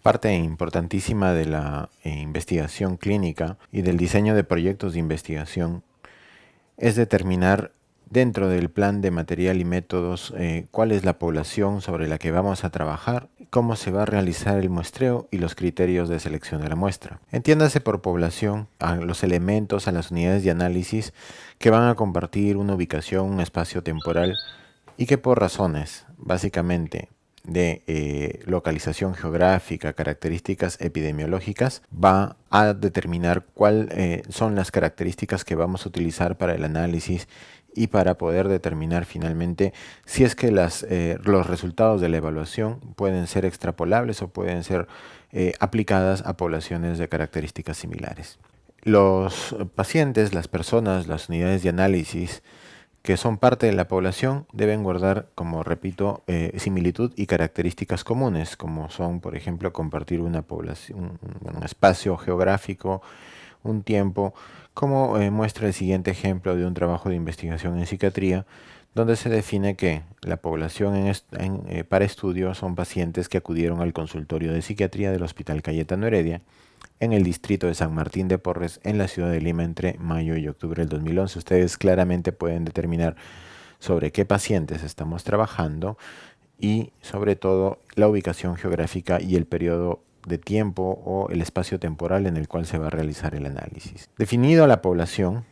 Parte importantísima de la investigación clínica y del diseño de proyectos de investigación es determinar dentro del plan de material y métodos cuál es la población sobre la que vamos a trabajar, cómo se va a realizar el muestreo y los criterios de selección de la muestra. Entiéndase por población a los elementos, a las unidades de análisis que van a compartir una ubicación, un espacio temporal y que por razones, básicamente, de localización geográfica, características epidemiológicas, va a determinar cuáles son las características que vamos a utilizar para el análisis y para poder determinar finalmente si es que los resultados de la evaluación pueden ser extrapolables o pueden ser aplicadas a poblaciones de características similares. Los pacientes, las personas, las unidades de análisis que son parte de la población deben guardar, como repito, similitud y características comunes, como son, por ejemplo, compartir una población, un espacio geográfico, un tiempo, como muestra el siguiente ejemplo de un trabajo de investigación en psiquiatría, donde se define que la población para estudio son pacientes que acudieron al consultorio de psiquiatría del Hospital Cayetano Heredia en el distrito de San Martín de Porres, en la ciudad de Lima, entre mayo y octubre del 2011. Ustedes claramente pueden determinar sobre qué pacientes estamos trabajando y sobre todo la ubicación geográfica y el periodo de tiempo o el espacio temporal en el cual se va a realizar el análisis. Definido la población,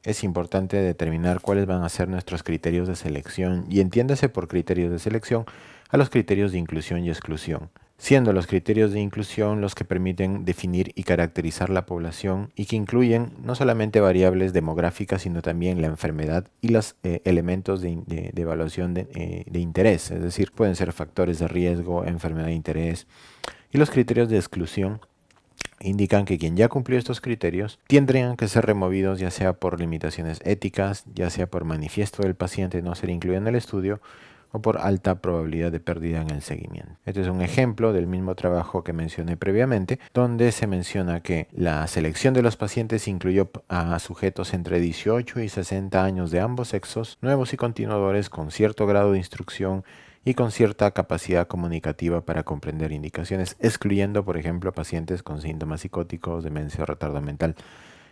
es importante determinar cuáles van a ser nuestros criterios de selección y entiéndase por criterios de selección a los criterios de inclusión y exclusión, siendo los criterios de inclusión los que permiten definir y caracterizar la población y que incluyen no solamente variables demográficas, sino también la enfermedad y los elementos de evaluación de interés, es decir, pueden ser factores de riesgo, enfermedad de interés, y los criterios de exclusión indican que quien ya cumplió estos criterios tendrían que ser removidos ya sea por limitaciones éticas, ya sea por manifiesto del paciente no ser incluido en el estudio o por alta probabilidad de pérdida en el seguimiento. Este es un ejemplo del mismo trabajo que mencioné previamente, donde se menciona que la selección de los pacientes incluyó a sujetos entre 18 y 60 años de ambos sexos, nuevos y continuadores con cierto grado de instrucción y con cierta capacidad comunicativa para comprender indicaciones, excluyendo, por ejemplo, pacientes con síntomas psicóticos, demencia o retardo mental.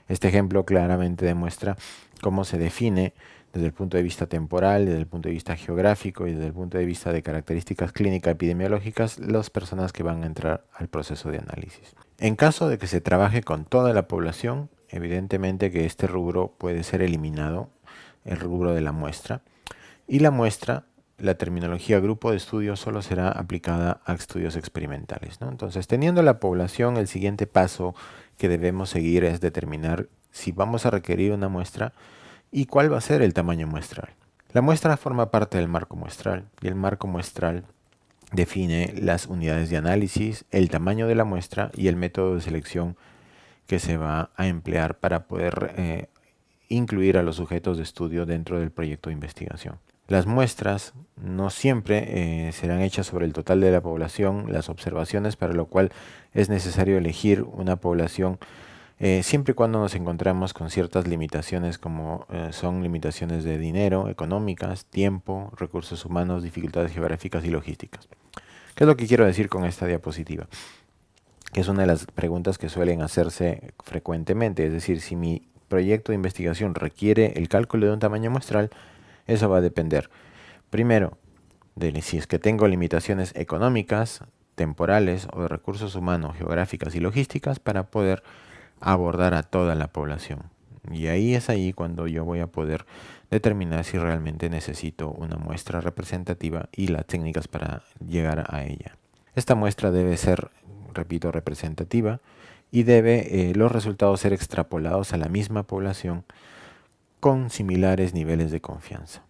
Este ejemplo claramente demuestra cómo se define desde el punto de vista temporal, desde el punto de vista geográfico y desde el punto de vista de características clínicas epidemiológicas las personas que van a entrar al proceso de análisis. En caso de que se trabaje con toda la población, evidentemente que este rubro puede ser eliminado, el rubro de la muestra, y la muestra, la terminología grupo de estudio solo será aplicada a estudios experimentales, ¿no? Entonces, teniendo la población, el siguiente paso que debemos seguir es determinar si vamos a requerir una muestra y cuál va a ser el tamaño muestral. La muestra forma parte del marco muestral y el marco muestral define las unidades de análisis, el tamaño de la muestra y el método de selección que se va a emplear para poder incluir a los sujetos de estudio dentro del proyecto de investigación. Las muestras no siempre serán hechas sobre el total de la población, las observaciones, para lo cual es necesario elegir una población siempre y cuando nos encontramos con ciertas limitaciones como son limitaciones de dinero, económicas, tiempo, recursos humanos, dificultades geográficas y logísticas. ¿Qué es lo que quiero decir con esta diapositiva? Que es una de las preguntas que suelen hacerse frecuentemente, es decir, si mi proyecto de investigación requiere el cálculo de un tamaño muestral, eso va a depender, primero, de si es que tengo limitaciones económicas, temporales o de recursos humanos, geográficas y logísticas para poder abordar a toda la población. Y ahí es ahí cuando yo voy a poder determinar si realmente necesito una muestra representativa y las técnicas para llegar a ella. Esta muestra debe ser, repito, representativa y debe los resultados ser extrapolados a la misma población con similares niveles de confianza.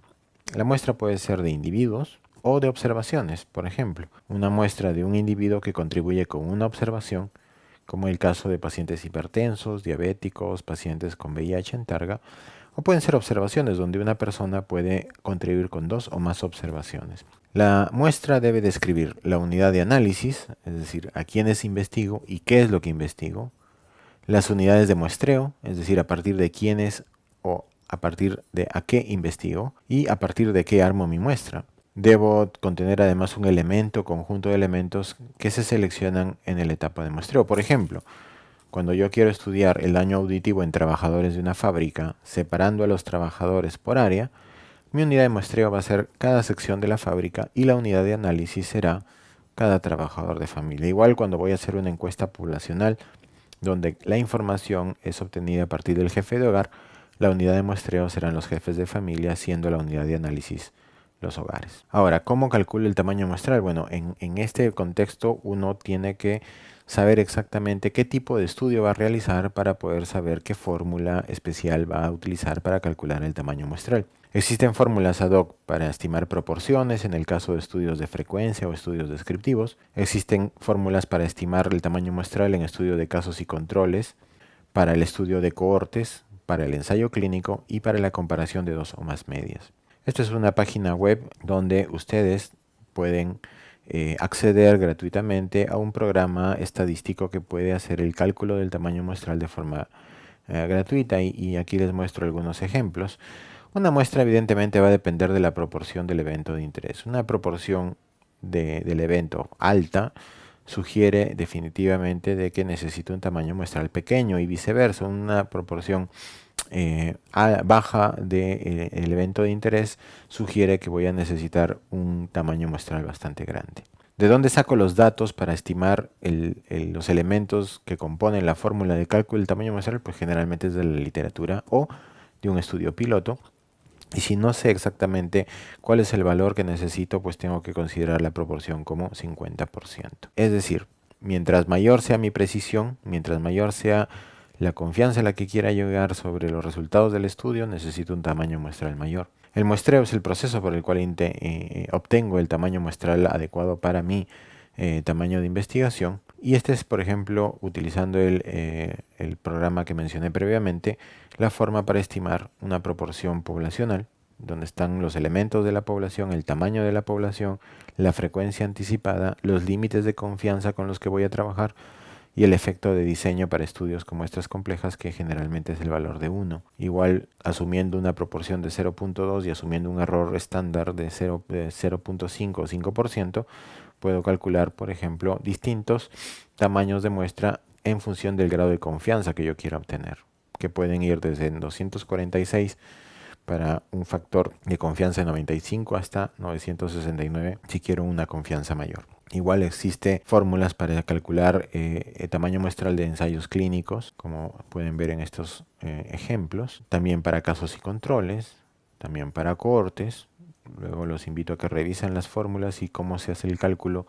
La muestra puede ser de individuos o de observaciones, por ejemplo, una muestra de un individuo que contribuye con una observación, como el caso de pacientes hipertensos, diabéticos, pacientes con VIH en targa, o pueden ser observaciones donde una persona puede contribuir con dos o más observaciones. La muestra debe describir la unidad de análisis, es decir, a quiénes investigo y qué es lo que investigo, las unidades de muestreo, es decir, a partir de quiénes o a partir de a qué investigo y a partir de qué armo mi muestra. Debo contener además un elemento, conjunto de elementos que se seleccionan en la etapa de muestreo. Por ejemplo, cuando yo quiero estudiar el daño auditivo en trabajadores de una fábrica, separando a los trabajadores por área, mi unidad de muestreo va a ser cada sección de la fábrica y la unidad de análisis será cada trabajador de familia. Igual cuando voy a hacer una encuesta poblacional donde la información es obtenida a partir del jefe de hogar, la unidad de muestreo serán los jefes de familia, siendo la unidad de análisis los hogares. Ahora, ¿cómo calculo el tamaño muestral? Bueno, en este contexto uno tiene que saber exactamente qué tipo de estudio va a realizar para poder saber qué fórmula especial va a utilizar para calcular el tamaño muestral. Existen fórmulas ad hoc para estimar proporciones en el caso de estudios de frecuencia o estudios descriptivos. Existen fórmulas para estimar el tamaño muestral en estudio de casos y controles, para el estudio de cohortes, para el ensayo clínico y para la comparación de dos o más medias. Esta es una página web donde ustedes pueden acceder gratuitamente a un programa estadístico que puede hacer el cálculo del tamaño muestral de forma gratuita y aquí les muestro algunos ejemplos. Una muestra evidentemente va a depender de la proporción del evento de interés. Una proporción del evento alta sugiere definitivamente de que necesito un tamaño muestral pequeño y viceversa. Una proporción baja del evento de interés sugiere que voy a necesitar un tamaño muestral bastante grande. ¿De dónde saco los datos para estimar los elementos que componen la fórmula de cálculo del tamaño muestral? Pues generalmente es de la literatura o de un estudio piloto. Y si no sé exactamente cuál es el valor que necesito, pues tengo que considerar la proporción como 50%. Es decir, mientras mayor sea mi precisión, mientras mayor sea la confianza a la que quiera llegar sobre los resultados del estudio, necesito un tamaño muestral mayor. El muestreo es el proceso por el cual obtengo el tamaño muestral adecuado para mi tamaño de investigación. Y este es, por ejemplo, utilizando el programa que mencioné previamente, la forma para estimar una proporción poblacional, donde están los elementos de la población, el tamaño de la población, la frecuencia anticipada, los límites de confianza con los que voy a trabajar y el efecto de diseño para estudios con muestras complejas, que generalmente es el valor de 1. Igual, asumiendo una proporción de 0.2 y asumiendo un error estándar de 0.5 o 5%, puedo calcular, por ejemplo, distintos tamaños de muestra en función del grado de confianza que yo quiera obtener, que pueden ir desde 246 para un factor de confianza de 95 hasta 969 si quiero una confianza mayor. Igual existe fórmulas para calcular el tamaño muestral de ensayos clínicos, como pueden ver en estos ejemplos, también para casos y controles, también para cohortes. Luego los invito a que revisen las fórmulas y cómo se hace el cálculo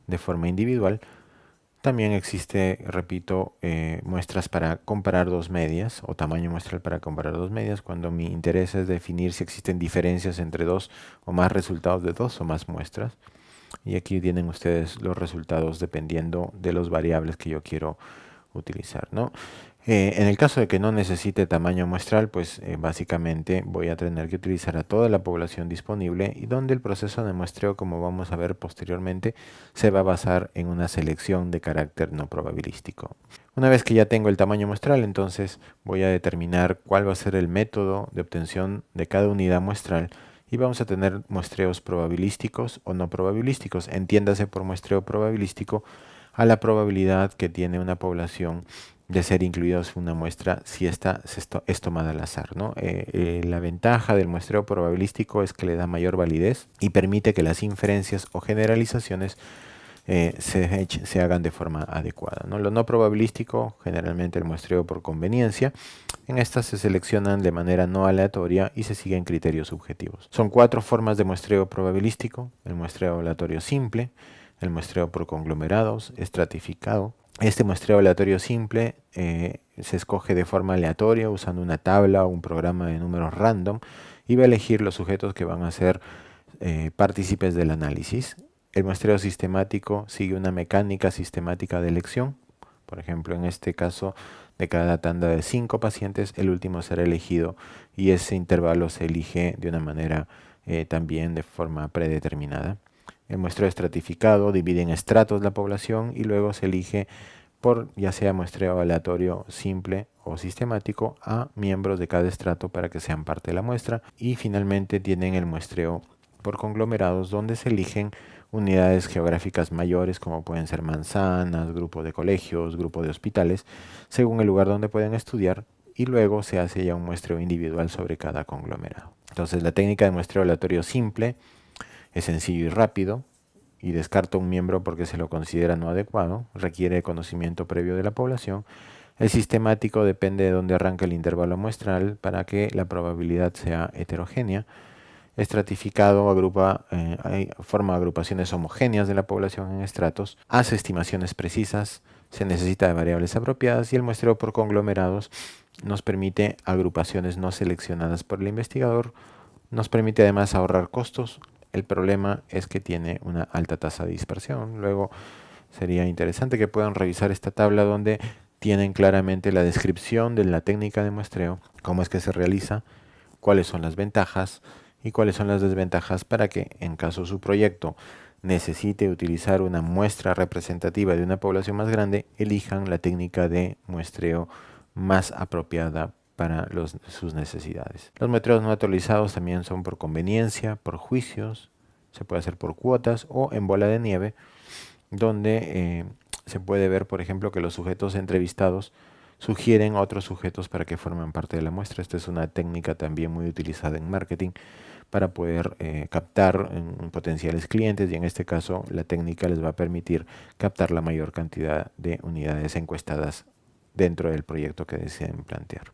de forma individual. También existe, repito, muestras para comparar dos medias o tamaño muestral para comparar dos medias cuando mi interés es definir si existen diferencias entre dos o más resultados de dos o más muestras. Y aquí tienen ustedes los resultados dependiendo de los variables que yo quiero utilizar, ¿no? En el caso de que no necesite tamaño muestral, pues básicamente voy a tener que utilizar a toda la población disponible y donde el proceso de muestreo, como vamos a ver posteriormente, se va a basar en una selección de carácter no probabilístico. Una vez que ya tengo el tamaño muestral, entonces voy a determinar cuál va a ser el método de obtención de cada unidad muestral y vamos a tener muestreos probabilísticos o no probabilísticos. Entiéndase por muestreo probabilístico a la probabilidad que tiene una población de ser incluidos en una muestra si esta es tomada al azar, ¿no? La ventaja del muestreo probabilístico es que le da mayor validez y permite que las inferencias o generalizaciones se hagan de forma adecuada, ¿no? Lo no probabilístico, generalmente el muestreo por conveniencia, en estas se seleccionan de manera no aleatoria y se siguen criterios subjetivos. Son 4 formas de muestreo probabilístico: el muestreo aleatorio simple, el muestreo por conglomerados, estratificado. Este muestreo aleatorio simple se escoge de forma aleatoria usando una tabla o un programa de números random y va a elegir los sujetos que van a ser partícipes del análisis. El muestreo sistemático sigue una mecánica sistemática de elección. Por ejemplo, en este caso, de cada tanda de 5 pacientes, el último será elegido y ese intervalo se elige de una manera también de forma predeterminada. El muestreo estratificado divide en estratos la población y luego se elige por ya sea muestreo aleatorio simple o sistemático a miembros de cada estrato para que sean parte de la muestra. Y finalmente tienen el muestreo por conglomerados donde se eligen unidades geográficas mayores como pueden ser manzanas, grupo de colegios, grupo de hospitales, según el lugar donde pueden estudiar, y luego se hace ya un muestreo individual sobre cada conglomerado. Entonces la técnica de muestreo aleatorio simple es sencillo y rápido y descarta un miembro porque se lo considera no adecuado, requiere conocimiento previo de la población. El sistemático depende de dónde arranca el intervalo muestral para que la probabilidad sea heterogénea. Estratificado forma agrupaciones homogéneas de la población en estratos, hace estimaciones precisas, se necesita de variables apropiadas, y el muestreo por conglomerados nos permite agrupaciones no seleccionadas por el investigador, nos permite además ahorrar costos. El problema es que tiene una alta tasa de dispersión. Luego sería interesante que puedan revisar esta tabla donde tienen claramente la descripción de la técnica de muestreo, cómo es que se realiza, cuáles son las ventajas y cuáles son las desventajas, para que en caso su proyecto necesite utilizar una muestra representativa de una población más grande, elijan la técnica de muestreo más apropiada para sus necesidades. Los muestreos no actualizados también son por conveniencia, por juicios, se puede hacer por cuotas o en bola de nieve, donde se puede ver, por ejemplo, que los sujetos entrevistados sugieren a otros sujetos para que formen parte de la muestra. Esta es una técnica también muy utilizada en marketing para poder captar potenciales clientes, y en este caso la técnica les va a permitir captar la mayor cantidad de unidades encuestadas dentro del proyecto que deseen plantear.